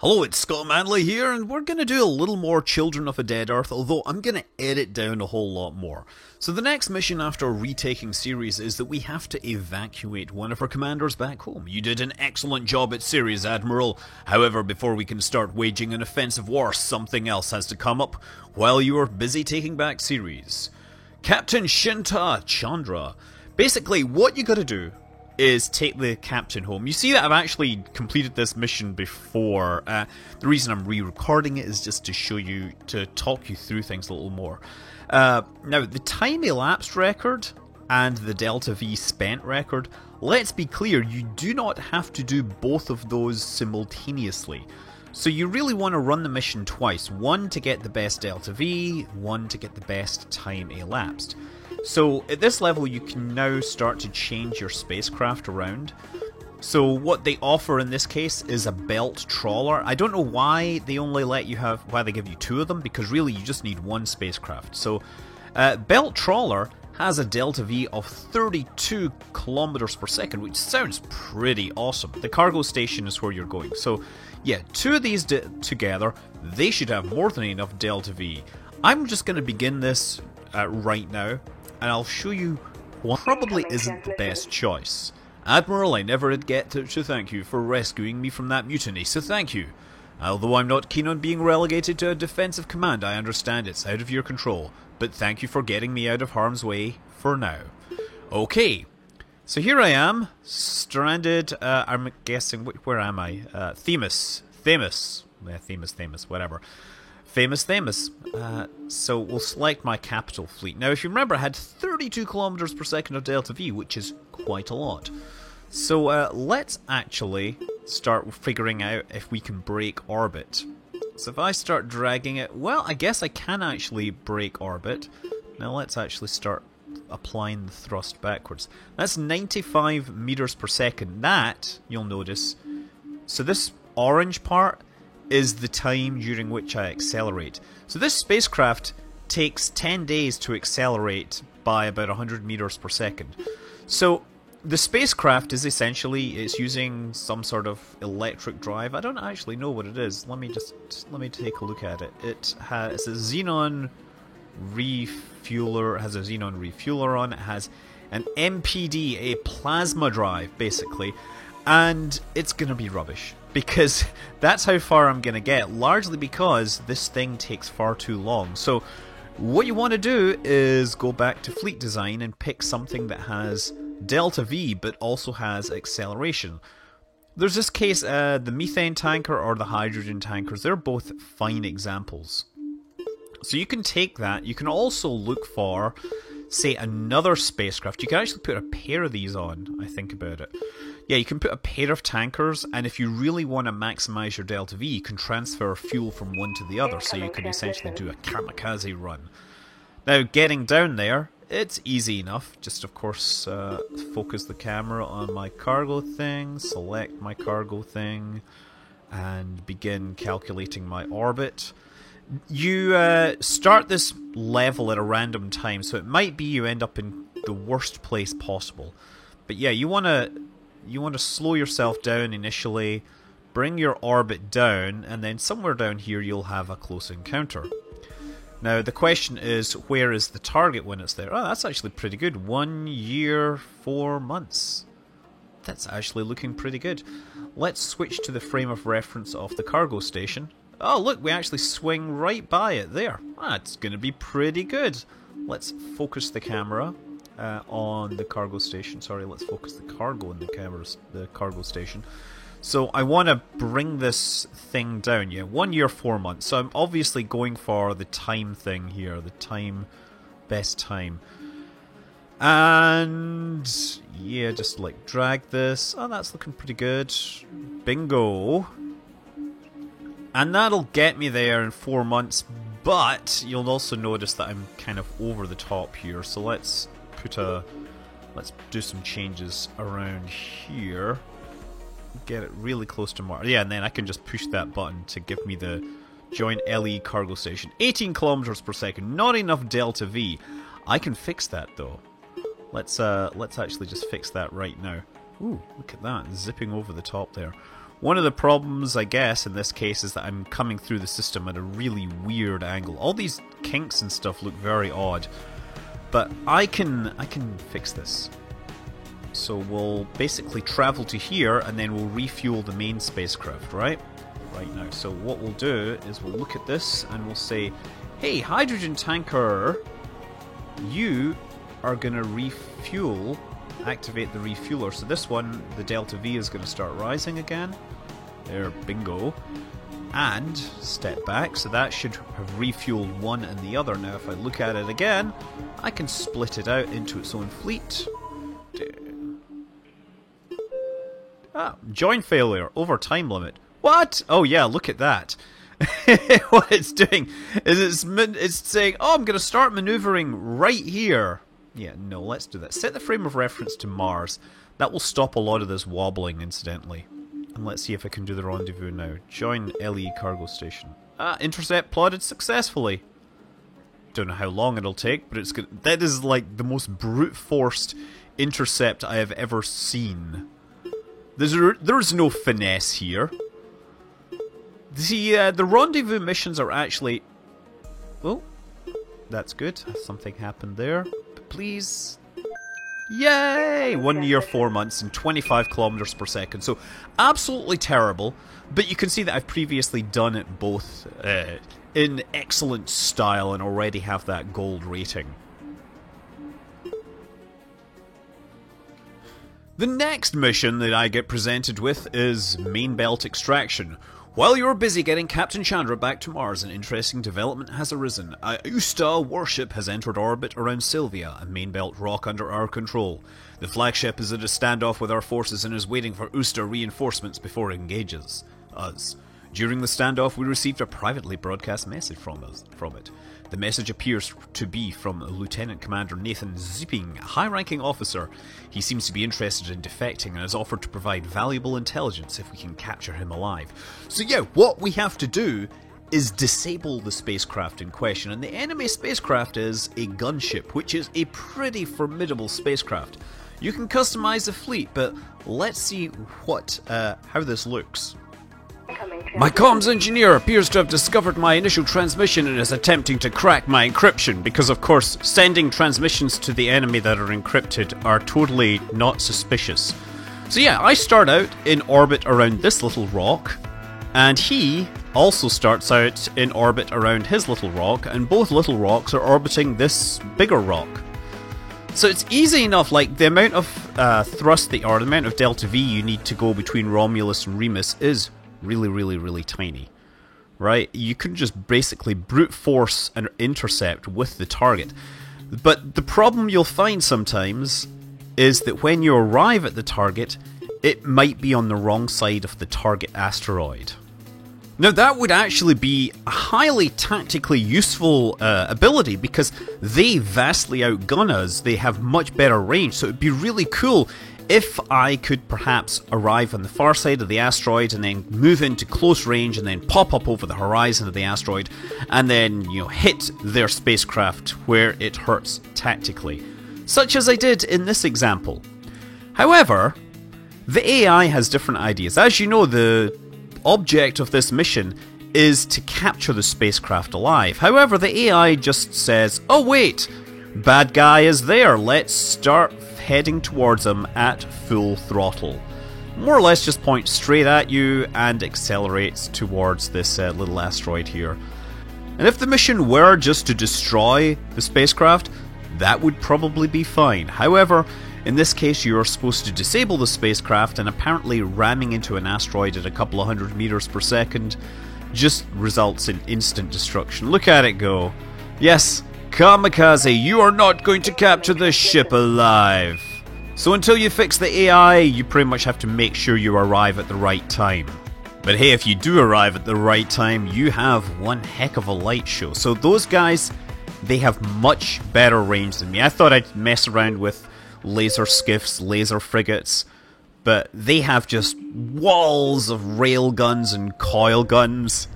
Hello, it's Scott Manley here, and we're going to do a little more Children of a Dead Earth, although I'm going to edit down a whole lot more. So the next mission after retaking Ceres is that we have to evacuate one of our commanders back home. You did an excellent job at Ceres, Admiral. However, before we can start waging an offensive war, something else has to come up while you are busy taking back Ceres. Captain Shinta Chandra. Basically, what you gotta do is take the captain home. You see that I've actually completed this mission before. The reason I'm re-recording it is just to show you, to talk you through things a little more. Now, the time elapsed record and the Delta V spent record, let's be clear, you do not have to do both of those simultaneously. So you really want to run the mission twice. One to get the best Delta V, one to get the best time elapsed. So at this level you can now start to change your spacecraft around. So what they offer in this case is a belt trawler. I don't know why they only let you have, why they give you two of them, because really you just need one spacecraft. So belt trawler has a Delta V of 32 kilometers per second, which sounds pretty awesome. The cargo station is where you're going. So yeah, two of these together, they should have more than enough Delta V. I'm just going to begin this right now, and I'll show you what probably isn't the best choice. Admiral, I never did get to thank you for rescuing me from that mutiny, so thank you. Although I'm not keen on being relegated to a defensive command, I understand it's out of your control, but thank you for getting me out of harm's way for now. Okay, so here I am, stranded, I'm guessing, where am I? Themis, whatever. Famous Themis. So we'll select my capital fleet. Now, if you remember, I had 32 kilometers per second of Delta V, which is quite a lot. So let's actually start figuring out if we can break orbit. So if I start dragging it, well, I guess I can actually break orbit. Now let's actually start applying the thrust backwards. That's 95 meters per second. That, you'll notice, so this orange part is the time during which I accelerate. So this spacecraft takes 10 days to accelerate by about 100 meters per second. So the spacecraft is essentially, it's using some sort of electric drive. I don't actually know what it is. Let me take a look at it. It's a xenon refueler. It has a xenon refueler on. It has an MPD, a plasma drive, basically. And it's going to be rubbish, because that's how far I'm going to get, largely because this thing takes far too long. So what you want to do is go back to fleet design and pick something that has Delta V but also has acceleration. There's this case, the methane tanker or the hydrogen tankers, they're both fine examples. So you can take that. You can also look for, say, another spacecraft. You can actually put a pair of these on, I think about it. Yeah, you can put a pair of tankers, and if you really want to maximize your Delta V, you can transfer fuel from one to the other, so you can essentially do a kamikaze run. Now, getting down there, it's easy enough. Just, of course, focus the camera on my cargo thing, select my cargo thing, and begin calculating my orbit. You start this level at a random time, so it might be you end up in the worst place possible. But yeah, you want to slow yourself down initially, bring your orbit down, and then somewhere down here you'll have a close encounter. Now the question is, where is the target when it's there? Oh, that's actually pretty good. 1 year, 4 months. That's actually looking pretty good. Let's switch to the frame of reference of the cargo station. Oh look, we actually swing right by it there. That's going to be pretty good. Let's focus the camera on the cargo station. Sorry, let's focus the cargo on the cargo station. So I want to bring this thing down. Yeah, 1 year, 4 months. So I'm obviously going for the time thing here, the time, best time. And yeah, just like drag this. Oh, that's looking pretty good. Bingo. And that'll get me there in 4 months, but you'll also notice that I'm kind of over the top here. So let's do some changes around here. Get it really close to Mars. Yeah, and then I can just push that button to give me the join LE cargo station. 18 kilometers per second, not enough Delta V. I can fix that though. Let's actually just fix that right now. Ooh, look at that, zipping over the top there. One of the problems, I guess, in this case is that I'm coming through the system at a really weird angle. All these kinks and stuff look very odd, but I can fix this. So we'll basically travel to here, and then we'll refuel the main spacecraft, right now. So what we'll do is we'll look at this, and we'll say, hey, hydrogen tanker, you are going to refuel, activate the refueler. So this one, the delta V is going to start rising again. There, bingo. And step back, so that should have refueled one and the other. Now if I look at it again, I can split it out into its own fleet. Join failure, over time limit. What? Oh yeah, look at that. What it's doing is it's saying, oh, I'm going to start maneuvering right here. Yeah, no, let's do that. Set the frame of reference to Mars. That will stop a lot of this wobbling, incidentally. And let's see if I can do the rendezvous now. Join LE cargo station. Intercept plotted successfully. Don't know how long it'll take, but it's good. That is like the most brute-forced intercept I have ever seen. There's no finesse here. The rendezvous missions are actually... Oh, that's good. Something happened there. But please... Yay! 1 year, 4 months, and 25 kilometers per second. So, absolutely terrible. But you can see that I've previously done it both in excellent style and already have that gold rating. The next mission that I get presented with is Main Belt Extraction. While you're busy getting Captain Chandra back to Mars, an interesting development has arisen. A Usta warship has entered orbit around Sylvia, a main belt rock under our control. The flagship is at a standoff with our forces and is waiting for Usta reinforcements before it engages us. During the standoff, we received a privately broadcast message from it. The message appears to be from Lieutenant Commander Nathan Zipping, a high-ranking officer. He seems to be interested in defecting and has offered to provide valuable intelligence if we can capture him alive. So yeah, what we have to do is disable the spacecraft in question, and the enemy spacecraft is a gunship, which is a pretty formidable spacecraft. You can customize the fleet, but let's see how this looks. My comms engineer appears to have discovered my initial transmission and is attempting to crack my encryption, because of course sending transmissions to the enemy that are encrypted are totally not suspicious. So yeah, I start out in orbit around this little rock, and he also starts out in orbit around his little rock, and both little rocks are orbiting this bigger rock. So it's easy enough, like the amount of thrust the amount of delta V you need to go between Romulus and Remus is really tiny, right? You can just basically brute force an intercept with the target. But the problem you'll find sometimes is that when you arrive at the target, it might be on the wrong side of the target asteroid. Now that would actually be a highly tactically useful ability, because they vastly outgun us. They have much better range, so it'd be really cool if I could perhaps arrive on the far side of the asteroid and then move into close range and then pop up over the horizon of the asteroid and then, hit their spacecraft where it hurts tactically, such as I did in this example. However, the AI has different ideas. As you know, the object of this mission is to capture the spacecraft alive. However, the AI just says, oh wait, bad guy is there, let's start heading towards him at full throttle. More or less just points straight at you and accelerates towards this little asteroid here. And if the mission were just to destroy the spacecraft, that would probably be fine. However, in this case you're supposed to disable the spacecraft, and apparently ramming into an asteroid at a couple of 100 meters per second just results in instant destruction. Look at it go. Yes, Kamikaze, you are not going to capture this ship alive. So until you fix the AI, you pretty much have to make sure you arrive at the right time. But hey, if you do arrive at the right time, you have one heck of a light show. So those guys, they have much better range than me. I thought I'd mess around with laser skiffs, laser frigates, but they have just walls of rail guns and coil guns.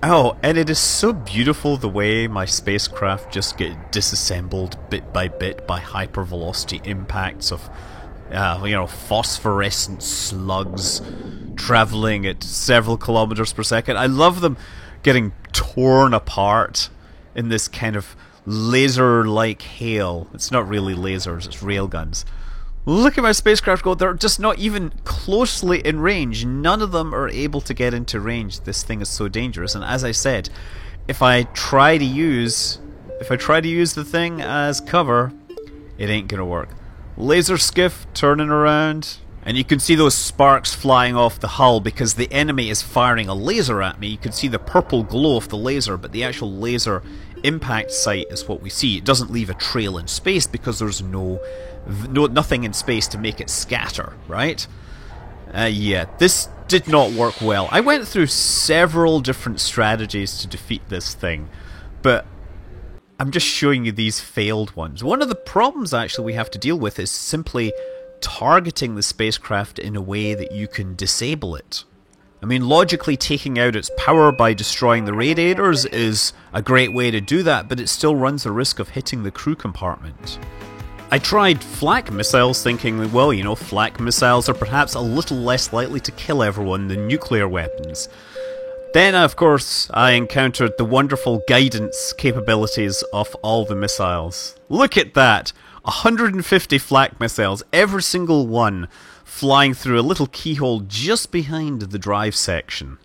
Oh, and it is so beautiful the way my spacecraft just get disassembled bit by bit by hypervelocity impacts of phosphorescent slugs traveling at several kilometers per second. I love them getting torn apart in this kind of laser-like hail. It's not really lasers, it's railguns. Look at my spacecraft go, they're just not even closely in range. None of them are able to get into range. This thing is so dangerous. And as I said, if I try to use the thing as cover, it ain't gonna work. Laser skiff turning around, and you can see those sparks flying off the hull because the enemy is firing a laser at me. You can see the purple glow of the laser, but the actual laser impact site is what we see. It doesn't leave a trail in space because there's nothing in space to make it scatter, right? Yeah, this did not work well. I went through several different strategies to defeat this thing, but I'm just showing you these failed ones. One of the problems actually we have to deal with is simply targeting the spacecraft in a way that you can disable it. I mean, logically taking out its power by destroying the radiators is a great way to do that, but it still runs the risk of hitting the crew compartment. I tried flak missiles thinking that, well, flak missiles are perhaps a little less likely to kill everyone than nuclear weapons. Then, of course, I encountered the wonderful guidance capabilities of all the missiles. Look at that! 150 flak missiles, every single one flying through a little keyhole just behind the drive section.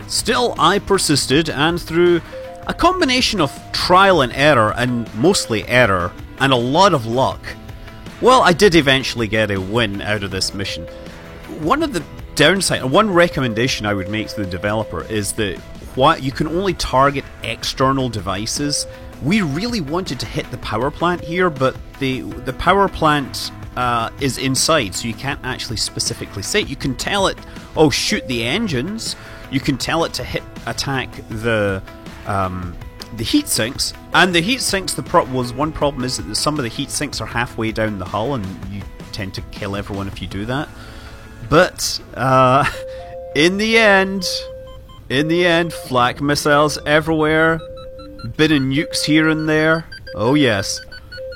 Still, I persisted, and through a combination of trial and error, and mostly error, and a lot of luck, well, I did eventually get a win out of this mission. One of the one recommendation I would make to the developer is that you can only target external devices. We really wanted to hit the power plant here, but the power plant is inside, so you can't actually specifically say it. You can tell it, oh, shoot the engines. You can tell it to attack the heat sinks, and the heat sinks. One problem is that some of the heat sinks are halfway down the hull, and you tend to kill everyone if you do that. But in the end, flak missiles everywhere, bit of nukes here and there. Oh yes.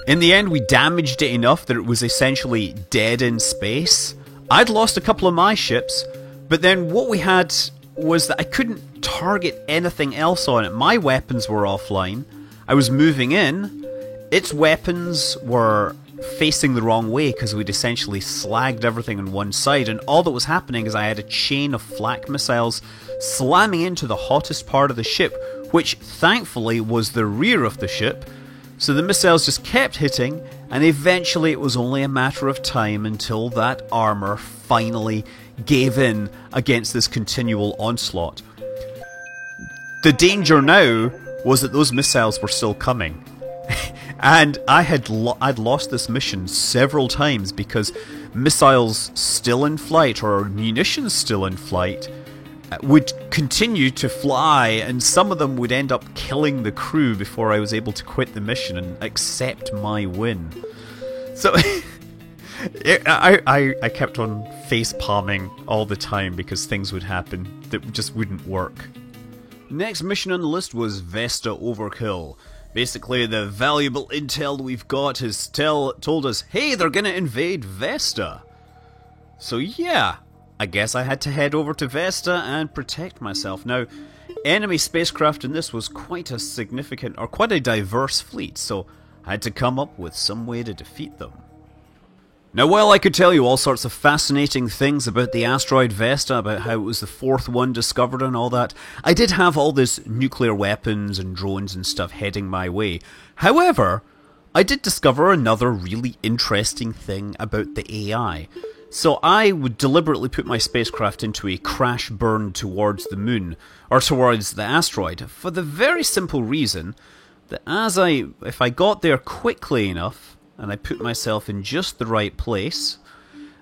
In the end, we damaged it enough that it was essentially dead in space. I'd lost a couple of my ships, but then what we had was that I couldn't target anything else on it. My weapons were offline. I was moving in. Its weapons were facing the wrong way because we'd essentially slagged everything on one side, and all that was happening is I had a chain of flak missiles slamming into the hottest part of the ship, which thankfully was the rear of the ship. So the missiles just kept hitting, and eventually it was only a matter of time until that armor finally gave in against this continual onslaught. The danger now was that those missiles were still coming. And I'd lost this mission several times because missiles still in flight, or munitions still in flight, would continue to fly, and some of them would end up killing the crew before I was able to quit the mission and accept my win. So I kept on face palming all the time because things would happen that just wouldn't work. Next mission on the list was Vesta Overkill. Basically, the valuable intel we've got has told us, hey, they're gonna invade Vesta. So yeah, I guess I had to head over to Vesta and protect myself. Now, enemy spacecraft in this was quite a significant, or quite a diverse fleet, so I had to come up with some way to defeat them. Now, while I could tell you all sorts of fascinating things about the asteroid Vesta, about how it was the fourth one discovered and all that, I did have all this nuclear weapons and drones and stuff heading my way. However, I did discover another really interesting thing about the AI. So I would deliberately put my spacecraft into a crash burn towards the moon, or towards the asteroid, for the very simple reason that if I got there quickly enough, and I put myself in just the right place,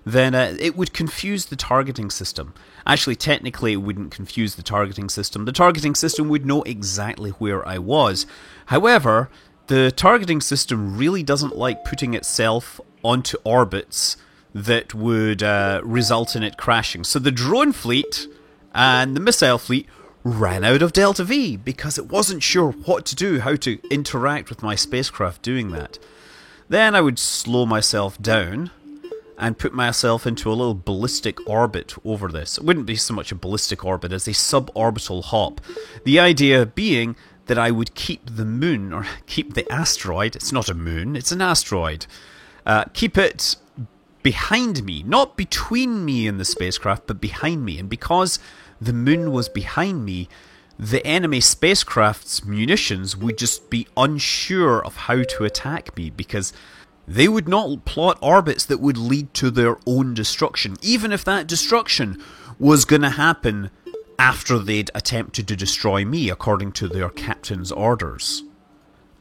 then it would confuse the targeting system. Actually, technically it wouldn't confuse the targeting system. The targeting system would know exactly where I was. However, the targeting system really doesn't like putting itself onto orbits that would result in it crashing. So the drone fleet and the missile fleet ran out of Delta V because it wasn't sure what to do, how to interact with my spacecraft doing that. Then I would slow myself down, and put myself into a little ballistic orbit over this. It wouldn't be so much a ballistic orbit as a suborbital hop. The idea being that I would keep the moon, or keep the asteroid, it's not a moon, it's an asteroid, keep it behind me, not between me and the spacecraft, but behind me. And because the moon was behind me, the enemy spacecraft's munitions would just be unsure of how to attack me, because they would not plot orbits that would lead to their own destruction, even if that destruction was going to happen after they'd attempted to destroy me according to their captain's orders.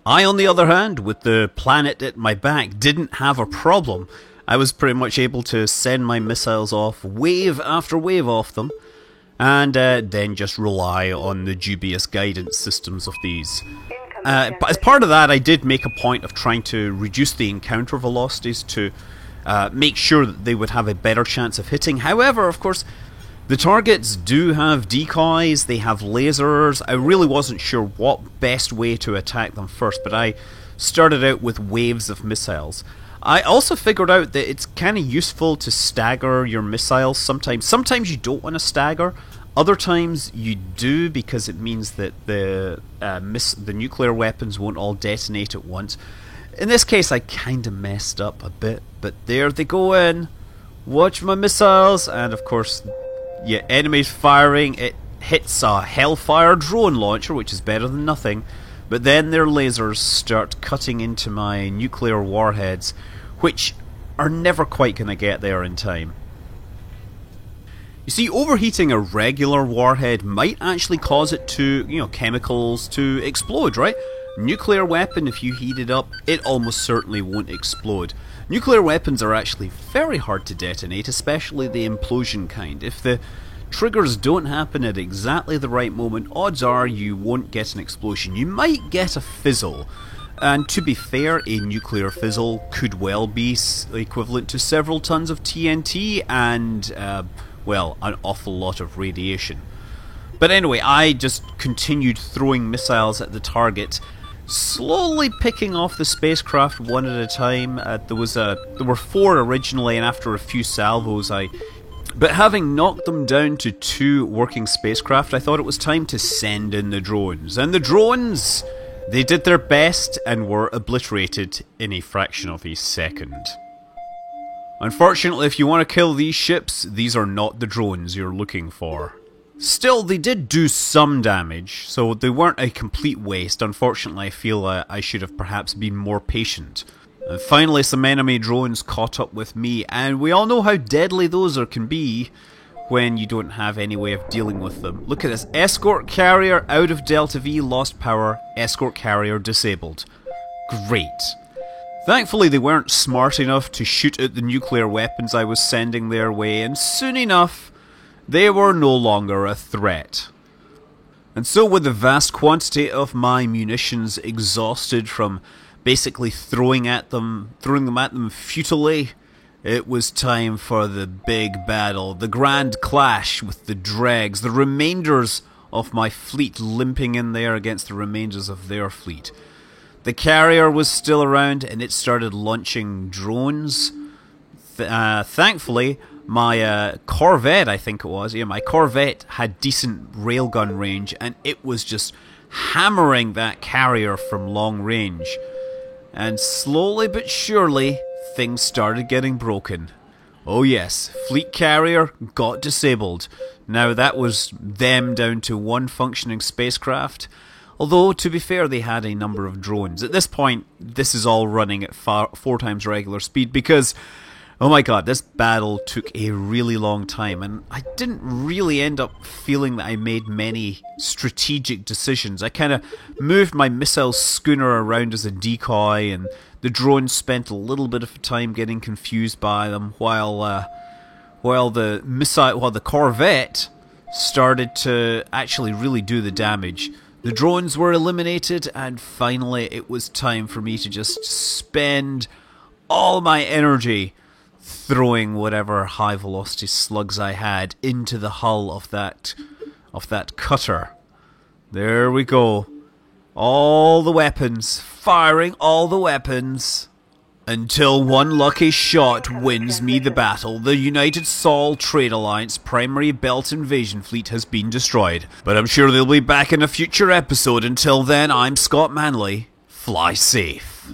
I, on the other hand, with the planet at my back, didn't have a problem. I was pretty much able to send my missiles off wave after wave off them, and then just rely on the dubious guidance systems of these. But as part of that, I did make a point of trying to reduce the encounter velocities to make sure that they would have a better chance of hitting. However, of course, the targets do have decoys, they have lasers. I really wasn't sure what best way to attack them first, but I started out with waves of missiles. I also figured out that it's kind of useful to stagger your missiles sometimes. Sometimes you don't want to stagger, other times you do, because it means that the nuclear weapons won't all detonate at once. In this case I kind of messed up a bit, but there they go in. Watch my missiles, and of course, yeah, enemies firing. It hits a Hellfire drone launcher, which is better than nothing, but then their lasers start cutting into my nuclear warheads, which are never quite going to get there in time. You see, overheating a regular warhead might actually cause it to, chemicals to explode, right? Nuclear weapon, if you heat it up, it almost certainly won't explode. Nuclear weapons are actually very hard to detonate, especially the implosion kind. If the triggers don't happen at exactly the right moment, odds are you won't get an explosion. You might get a fizzle. And to be fair, a nuclear fizzle could well be equivalent to several tons of TNT and, an awful lot of radiation. But anyway, I just continued throwing missiles at the target, slowly picking off the spacecraft one at a time. There were 4 originally, and after a few salvos But having knocked them down to 2 working spacecraft, I thought it was time to send in the drones. And the drones, they did their best and were obliterated in a fraction of a second. Unfortunately, if you want to kill these ships, these are not the drones you're looking for. Still, they did do some damage, so they weren't a complete waste. Unfortunately, I feel I should have perhaps been more patient. And finally, some enemy drones caught up with me, and we all know how deadly those can be when you don't have any way of dealing with them. Look at this. Escort carrier out of Delta V, lost power. Escort carrier disabled. Great. Thankfully, they weren't smart enough to shoot at the nuclear weapons I was sending their way, and soon enough, they were no longer a threat. And so, with the vast quantity of my munitions exhausted from basically throwing them at them futilely, it was time for the big battle, the grand clash with the dregs, the remainders of my fleet limping in there against the remainders of their fleet. The carrier was still around, and it started launching drones. Thankfully, my Corvette, I think it was, my Corvette had decent railgun range, and it was just hammering that carrier from long range. And slowly but surely, things started getting broken. Oh yes, fleet carrier got disabled. Now that was them down to 1 functioning spacecraft. Although, to be fair, they had a number of drones. At this point, this is all running at 4 times regular speed because, oh my god, this battle took a really long time, and I didn't really end up feeling that I made many strategic decisions. I kind of moved my missile schooner around as a decoy, and the drones spent a little bit of time getting confused by them, while the Corvette started to actually really do the damage. The drones were eliminated, and finally it was time for me to just spend all my energy throwing whatever high velocity slugs I had into the hull of that cutter. There we go. All the weapons, firing all the weapons. Until one lucky shot wins me the battle, the United Sol Trade Alliance primary belt invasion fleet has been destroyed. But I'm sure they'll be back in a future episode. Until then, I'm Scott Manley. Fly safe.